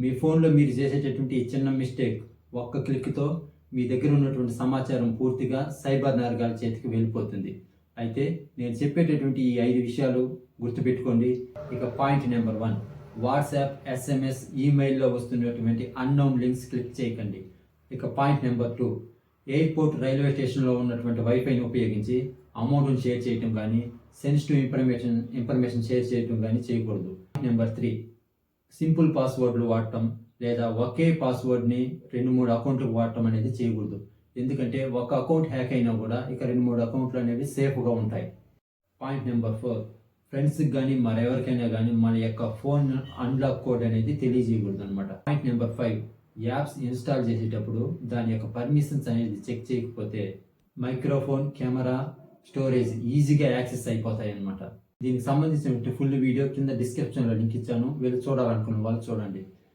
మీ ఫోన్లో మీరు చేసేటటువంటి ఈ చిన్న మిస్టేక్ ఒక్క క్లిక్తో మీ దగ్గర ఉన్నటువంటి సమాచారం పూర్తిగా సైబర్ నేరగాల చేతికి వెళ్ళిపోతుంది. అయితే నేను చెప్పేటటువంటి ఈ 5 విషయాలు గుర్తుపెట్టుకోండి. ఇక పాయింట్ నెంబర్ 1, వాట్సాప్, SMS, ఈమెయిల్లో వస్తున్నటువంటి అన్నోన్ లింక్స్ క్లిక్ చేయకండి. ఇక పాయింట్ నెంబర్ 2, ఎయిర్పోర్ట్, రైల్వే స్టేషన్లో ఉన్నటువంటి వైఫైని ఉపయోగించి అమౌంట్ని షేర్ చేయటం కానీ, సెన్సిటివ్ ఇన్ఫర్మేషన్ షేర్ చేయటం కానీ చేయకూడదు. నెంబర్ 3, సింపుల్ పాస్వర్డ్లు వాడటం లేదా ఒకే పాస్వర్డ్ని 2-3 అకౌంట్లకు వాడటం అనేది చేయకూడదు. ఎందుకంటే ఒక అకౌంట్ హ్యాక్ అయినా కూడా ఇక 2-3 అకౌంట్లు అనేవి సేఫ్గా ఉంటాయి. పాయింట్ నెంబర్ 4, ఫ్రెండ్స్కి కానీ మరెవరికైనా కానీ మన యొక్క ఫోన్ అన్లాక్ కోడ్ అనేది తెలియజేయకూడదు అనమాట. పాయింట్ నెంబర్ 5, యాప్స్ ఇన్స్టాల్ చేసేటప్పుడు దాని యొక్క పర్మిషన్స్ అనేది చెక్ చేయకపోతే మైక్రోఫోన్, కెమెరా, స్టోరేజ్ ఈజీగా యాక్సెస్ అయిపోతాయి అన్నమాట. దీనికి సంబంధించిన ఫుల్ వీడియో కింద డిస్క్రిప్షన్లో లింక్ ఇచ్చాను. వీళ్ళు చూడాలనుకున్న వాళ్ళు చూడండి.